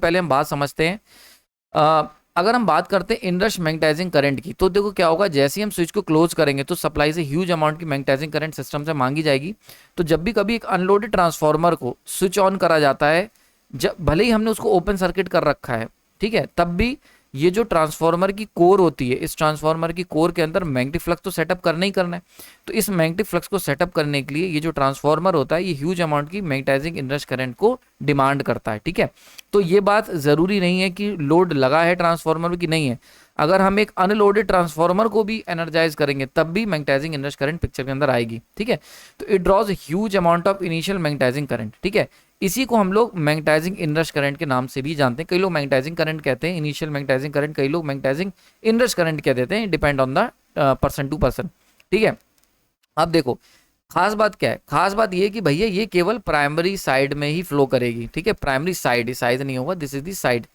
पहले हम बात समझते हैं। अगर हम बात करते हैं इनरश मैग्नेटाइजिंग करंट की, तो देखो क्या होगा, जैसे ही हम स्विच को क्लोज करेंगे तो सप्लाई से ह्यूज अमाउंट की मैग्नेटाइजिंग करंट सिस्टम से मांगी जाएगी। तो जब भी कभी एक अनलोडेड ट्रांसफार्मर को स्विच ऑन करा जाता है, जब भले ही हमने उसको ओपन सर्किट कर रखा है, ठीक है, तब भी ये जो ट्रांसफार्मर की कोर होती है, इस ट्रांसफार्मर की कोर के अंदर मैग्नेटिक फ्लक्स तो सेटअप करना ही करना है। तो इस मैग्नेटिक फ्लक्स को सेटअप करने के लिए ये जो ट्रांसफार्मर होता है, ये ह्यूज अमाउंट की मैग्नेटाइजिंग इनरश करंट को डिमांड करता है, ठीक है। तो ये बात जरूरी नहीं है कि लोड लगा है ट्रांसफार्मर में कि नहीं है, अगर हम एक अनलोडेड ट्रांसफार्मर को भी एनर्जाइज करेंगे तब भी मैग्नेटाइजिंग इनरश करंट पिक्चर के अंदर आएगी, ठीक है। तो it draws huge amount of initial magnetising current, ठीक है। इसी को हम लोग मैग्नेटाइजिंग इनरश करंट के नाम से भी जानते हैं। कई लोग मैग्नेटाइजिंग करंट कहते हैं, इनिशियल मैग्नेटाइजिंग करंट, कई लोग मैग्नेटाइजिंग इनरश करंट कह देते हैं, depend on the person to person, ठीक है। अब देखो खास बात क्या है, खास बात ये कि भैया ये केवल प्राइमरी साइड में ही फ्लो करेगी, ठीक है। प्राइमरी साइड, साइड नहीं होगा, दिस इज दी साइड,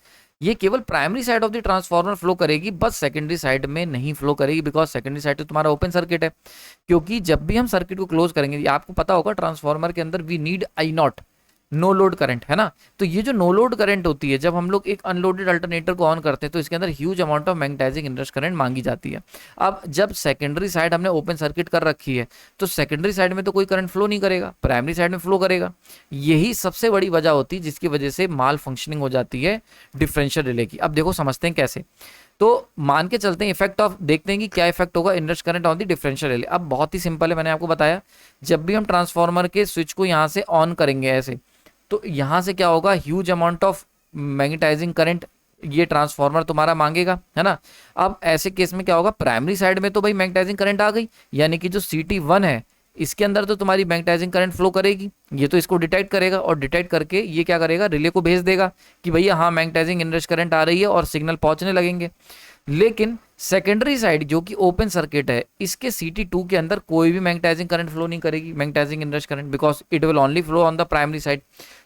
ये केवल primary side of the transformer flow करेगी, बस सेकेंडरी साइड में नहीं फ्लो करेगी, बिकॉज सेकेंडरी साइड तो तुम्हारा ओपन सर्किट है। क्योंकि जब भी हम सर्किट को क्लोज करेंगे, आपको पता होगा ट्रांसफार्मर के अंदर we need I not, no load current, है ना। तो ये जो नो लोड करंट होती है, जब हम लोग एक अनलोडेड अल्टरनेटर को ऑन करते हैं तो इसके अंदर huge amount of magnetising inrush current मांगी जाती है। अब जब सेकेंडरी साइड हमने ओपन सर्किट कर रखी है, तो सेकेंडरी साइड में तो कोई करंट फ्लो नहीं करेगा, प्राइमरी साइड में फ्लो करेगा। यही सबसे बड़ी वजह होती है जिसकी वजह से माल फंक्शनिंग हो जाती है डिफरेंशियल रिले की। अब देखो समझते हैं कैसे। तो मान के चलते हैं इफेक्ट ऑफ, देखते हैं कि क्या इफेक्ट होगा inrush current on the differential relay. अब बहुत ही सिंपल है, मैंने आपको बताया, जब भी हम ट्रांसफार्मर के स्विच को यहाँ से ऑन करेंगे ऐसे, तो यहां से क्या होगा, huge amount of magnetising current ये ट्रांसफार्मर तुम्हारा मांगेगा, है ना। अब ऐसे केस में क्या होगा, प्राइमरी साइड में तो भाई मैग्नेटाइजिंग करंट आ गई, यानी कि जो CT1 है इसके अंदर तो तुम्हारी मैग्नेटाइजिंग करंट फ्लो करेगी, ये तो इसको डिटेक्ट करेगा, और डिटेक्ट करके ये क्या करेगा, रिले को भेज देगा कि भैया हाँ मैग्नेटाइजिंग इनरश करंट आ रही है, और सिग्नल पहुंचने लगेंगे। लेकिन सेकेंडरी साइड जो कि ओपन सर्किट है, इसके CT2 के अंदर कोई भी मैग्नेटाइजिंग करंट फ्लो नहीं करेगी, magnetising inrush current, because it will only flow on the primary side.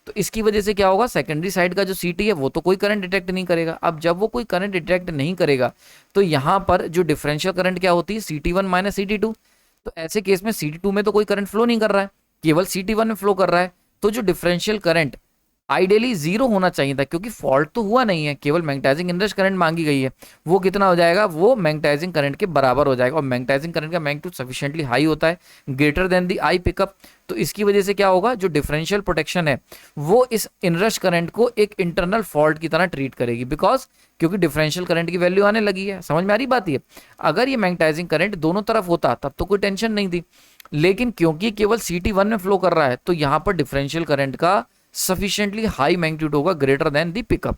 तो इसकी वजह से क्या होगा, सेकेंडरी साइड का जो CT है वो तो कोई करंट डिटेक्ट नहीं करेगा। अब जब वो कोई करंट डिटेक्ट नहीं करेगा, तो यहाँ पर जो डिफरेंशियल करंट क्या होती है, CT1 माइनस CT2। तो ऐसे केस में CT2 में तो कोई करंट फ्लो नहीं कर रहा है, केवल CT1 में फ्लो कर रहा है। तो जो डिफरेंशियल करंट आइडियली जीरो होना चाहिए था, क्योंकि फॉल्ट तो हुआ नहीं है, केवल मैग्नेटाइजिंग इनरश करंट मांगी गई है, वो कितना हो जाएगा, वो मैग्नेटाइजिंग करंट के बराबर हो जाएगा। और मैग्नेटाइजिंग करंट का मैग्नीट्यूड सफिशिएंटली हाई होता है, greater than the I pickup. तो इसकी वजह से क्या होगा, जो डिफरेंशियल प्रोटेक्शन है वो इस इनरश करंट को एक इंटरनल फॉल्ट की तरह ट्रीट करेगी, बिकॉज क्योंकि डिफरेंशियल करंट की वैल्यू आने लगी है। समझ में आ रही बात ये, अगर ये मैग्नेटाइजिंग करंट दोनों तरफ होता तब तो कोई टेंशन नहीं थी, लेकिन क्योंकि केवल CT1 में फ्लो कर रहा है, तो यहाँ पर डिफरेंशियल करंट का सफिशिएंटली हाई मैग्नीट्यूड होगा, ग्रेटर देन दी पिकअप,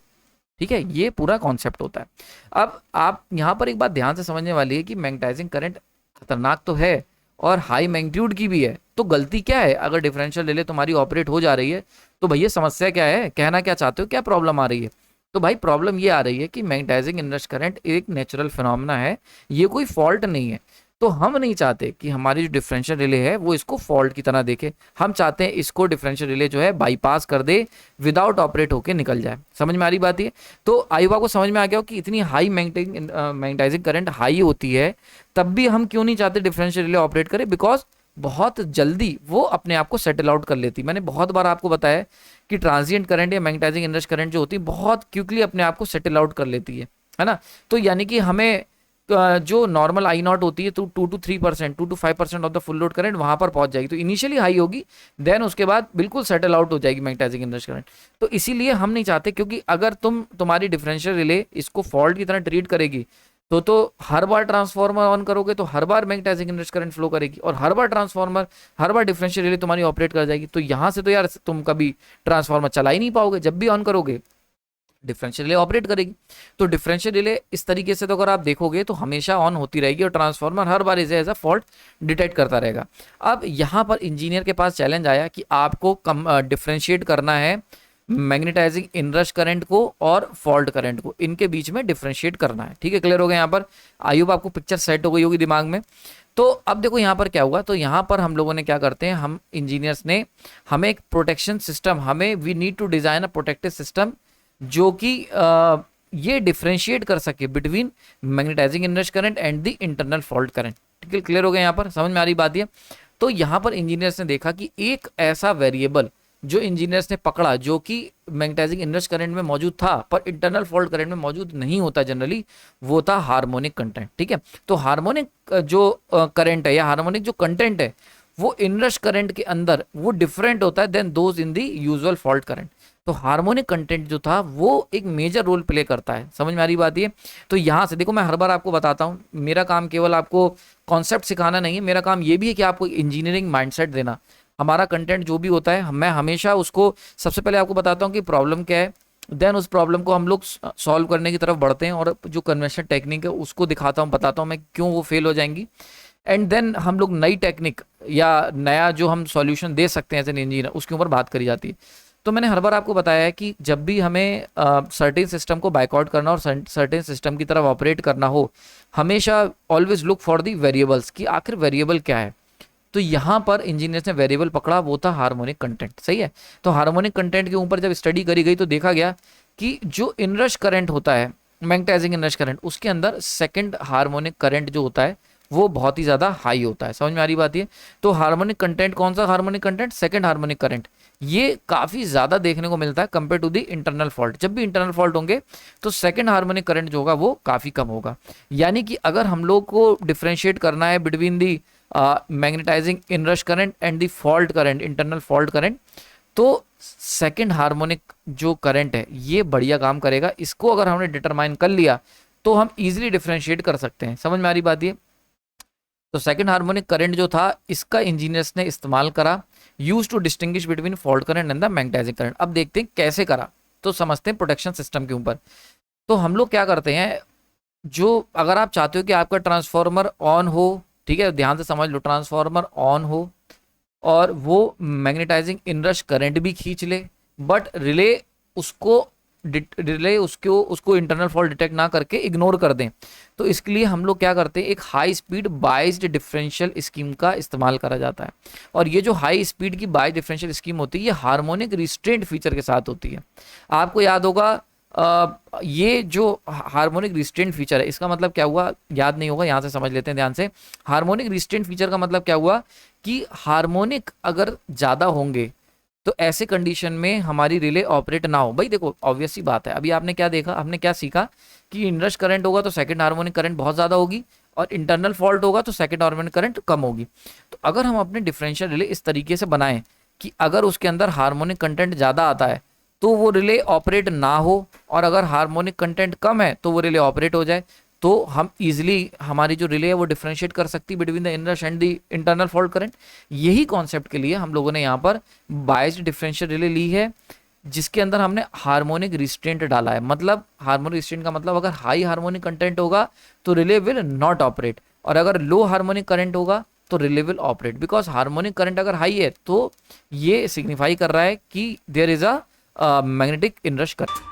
ठीक है। ये पूरा कॉन्सेप्ट होता है। अब आप यहाँ पर एक बात ध्यान से समझने वाली है कि मैग्नेटाइजिंग करंट खतरनाक तो है और हाई मैग्नीट्यूड की भी है, तो गलती क्या है, अगर डिफरेंशियल रिले तुम्हारी ऑपरेट हो जा रही है, तो भैया समस्या क्या है, कहना क्या चाहते हो, क्या प्रॉब्लम आ रही है। तो भाई प्रॉब्लम ये आ रही है कि मैग्नेटाइजिंग इनरश करंट एक नेचुरल फिनोमेना है, ये कोई फॉल्ट नहीं है। तो हम नहीं चाहते कि हमारी जो डिफरेंशियल रिले है वो इसको फॉल्ट की तरह देखे, हम चाहते हैं इसको डिफरेंशियल रिले जो है बाईपास कर दे, विदाउट ऑपरेट होके निकल जाए। समझ में आ रही बात ये। तो आयुवा को समझ में आ गया हो कि इतनी हाई मैग्नेटाइजिंग करंट हाई होती है, तब भी हम क्यों नहीं चाहते डिफरेंशियल रिले ऑपरेट करें, बिकॉज बहुत जल्दी वो अपने आप को सेटल आउट कर लेती। मैंने बहुत बार आपको बताया कि ट्रांजिएंट करंट या मैग्नेटाइजिंग इनरश करंट जो होती है बहुत क्विकली अपने आप को सेटल आउट कर लेती है ना। तो यानी कि हमें जो नॉर्मल आई नॉट होती है तो 2 to 3%, 2 to 5% of the full load current वहां पर पहुंच जाएगी। तो इनिशियली हाई होगी, देन उसके बाद बिल्कुल सेटल आउट हो जाएगी मैग्नेटाइजिंग इनरश करंट। तो इसीलिए हम नहीं चाहते, क्योंकि अगर तुम्हारी डिफरेंशियल रिले इसको फॉल्ट की तरह ट्रीट करेगी, तो हर बार ट्रांसफार्मर ऑन करोगे तो हर बार मैग्नेटाइजिंग इनरश करंट फ्लो करेगी, और हर बार डिफरेंशियल रिले तुम्हारी ऑपरेट कर जाएगी। तो यहां से तो यार तुम कभी ट्रांसफार्मर चला ही नहीं पाओगे, जब भी ऑन करोगे डिफरेंशियल रिले ऑपरेट करेगी। तो डिफरेंशियल रिले इस तरीके से तो अगर आप देखोगे तो हमेशा ऑन होती रहेगी, और ट्रांसफार्मर हर बार इसे एज अ फॉल्ट डिटेक्ट करता रहेगा। अब यहाँ पर इंजीनियर के पास चैलेंज आया कि आपको डिफरेंशिएट करना है मैग्नेटाइजिंग इनरश करंट को और फॉल्ट करंट को, इनके बीच में डिफरेंशिएट करना है। ठीक है, क्लियर हो गया यहाँ पर। आयुब आपको पिक्चर सेट हो गई होगी दिमाग में। तो अब देखो यहाँ पर क्या हुआ, तो यहाँ पर हम लोगों ने क्या करते हैं, हम इंजीनियर्स ने, हमें एक प्रोटेक्शन सिस्टम, हमें we need to design a protective system जो कि ये डिफरेंशिएट कर सके between magnetising inrush current and the internal fault current. ठीक है, क्लियर हो गया यहाँ पर, समझ में आ रही बात है। तो यहाँ पर इंजीनियर्स ने देखा कि एक ऐसा वेरिएबल जो इंजीनियर्स ने पकड़ा, जो कि मैग्नेटाइजिंग इनरश करंट में मौजूद था पर इंटरनल फॉल्ट करंट में मौजूद नहीं होता जनरली, वो था हार्मोनिक कंटेंट। ठीक है, तो हार्मोनिक जो करंट है या हार्मोनिक जो कंटेंट है वो इनरश करंट के अंदर वो डिफरेंट होता है than those in the usual fault current. तो हार्मोनिक कंटेंट जो था वो एक मेजर रोल प्ले करता है। समझ में आ रही बात ये? तो यहाँ से देखो, मैं हर बार आपको बताता हूँ, मेरा काम केवल आपको कॉन्सेप्ट सिखाना नहीं है, मेरा काम ये भी है कि आपको इंजीनियरिंग माइंडसेट देना। हमारा कंटेंट जो भी होता है मैं हमेशा उसको सबसे पहले आपको बताता हूँ कि प्रॉब्लम क्या है, देन उस प्रॉब्लम को हम लोग सॉल्व करने की तरफ बढ़ते हैं और जो कन्वेंशनल टेक्निक है उसको दिखाता हूँ, बताता हूँ मैं क्यों वो फेल हो जाएंगी, एंड देन हम लोग नई टेक्निक या नया जो हम सॉल्यूशन दे सकते हैं एज एन इंजीनियर उसके ऊपर बात करी जाती है। तो मैंने हर बार आपको बताया है कि जब भी हमें सर्टेन सिस्टम को बाइकआउट करना और सर्टेन सिस्टम की तरफ ऑपरेट करना हो, हमेशा always look for the variables कि आखिर वेरिएबल क्या है। तो यहाँ पर इंजीनियर्स ने वेरिएबल पकड़ा, वो था हार्मोनिक कंटेंट। सही है, तो हार्मोनिक कंटेंट के ऊपर जब स्टडी करी गई तो देखा गया कि जो इनरश करंट होता है, मैग्नेटाइजिंग इनरश करंट, उसके अंदर सेकंड हार्मोनिक करंट जो होता है वो बहुत ही ज़्यादा हाई होता है। समझ में आ रही बात ये? तो हार्मोनिक कंटेंट कौन सा harmonic content? Second harmonic current. ये काफ़ी ज़्यादा देखने को मिलता है compare to the internal fault. जब भी इंटरनल फॉल्ट होंगे तो सेकंड हार्मोनिक करंट जो होगा वो काफ़ी कम होगा। यानी कि अगर हम लोग को डिफ्रेंशिएट करना है between the magnetising inrush current and the fault current, internal fault current, तो सेकंड हार्मोनिक जो करंट है ये बढ़िया काम करेगा। इसको अगर हमने डिटरमाइन कर लिया तो हम इजीली डिफ्रेंशिएट कर सकते हैं। समझ में आ रही बात ये? तो सेकंड हार्मोनिक करंट जो था इसका इंजीनियर्स ने इस्तेमाल करा, use to distinguish between fault current and the magnetising current. अब देखते हैं कैसे करा, तो समझते हैं प्रोटेक्शन सिस्टम के ऊपर। तो हम लोग क्या करते हैं, जो अगर आप चाहते हो कि आपका ट्रांसफार्मर ऑन हो, ठीक है, ध्यान से समझ लो, ट्रांसफार्मर ऑन हो और वो मैग्नेटाइजिंग इनरश करंट भी खींच ले, बट रिले उसको इंटरनल फॉल्ट डिटेक्ट ना करके इग्नोर कर दें, तो इसके लिए हम लोग क्या करते हैं, एक high speed biased differential scheme का इस्तेमाल करा जाता है। और ये जो हाई स्पीड की बाइज्ड डिफरेंशियल स्कीम होती है ये हार्मोनिक रिस्ट्रेंट फीचर के साथ होती है। आपको याद होगा ये जो हार्मोनिक रिस्ट्रेंट फीचर है इसका मतलब क्या हुआ, याद नहीं होगा, यहाँ से समझ लेते हैं ध्यान से। हार्मोनिक रिस्ट्रेंट फीचर का मतलब क्या हुआ कि हार्मोनिक अगर ज़्यादा होंगे तो ऐसे कंडीशन में हमारी रिले ऑपरेट ना हो। भाई देखो, ऑब्वियस सी बात है, अभी आपने क्या देखा, हमने क्या सीखा कि इनरश करंट होगा तो सेकंड हार्मोनिक करंट बहुत ज़्यादा होगी और इंटरनल फॉल्ट होगा तो सेकंड हार्मोनिक करंट कम होगी। तो अगर हम अपने डिफरेंशियल रिले इस तरीके से बनाएं कि अगर उसके अंदर हार्मोनिक कंटेंट ज़्यादा आता है तो वो रिले ऑपरेट ना हो, और अगर हार्मोनिक कंटेंट कम है तो वो रिले ऑपरेट हो जाए, तो हम इजीली हमारी जो रिले है वो डिफरेंशिएट कर सकती between the inrush and the internal fault current. यही कॉन्सेप्ट के लिए हम लोगों ने यहाँ पर बाइज्ड डिफरेंशियल रिले ली है, जिसके अंदर हमने हार्मोनिक रिस्ट्रेंट डाला है। मतलब हार्मोनिक रिस्ट्रेंट का मतलब अगर हाई हार्मोनिक कंटेंट होगा तो रिले विल नॉट ऑपरेट, और अगर लो हार्मोनिक करंट होगा तो relay will operate. Because harmonic current अगर हाई है तो ये सिग्निफाई कर रहा है कि there is a magnetic inrush current.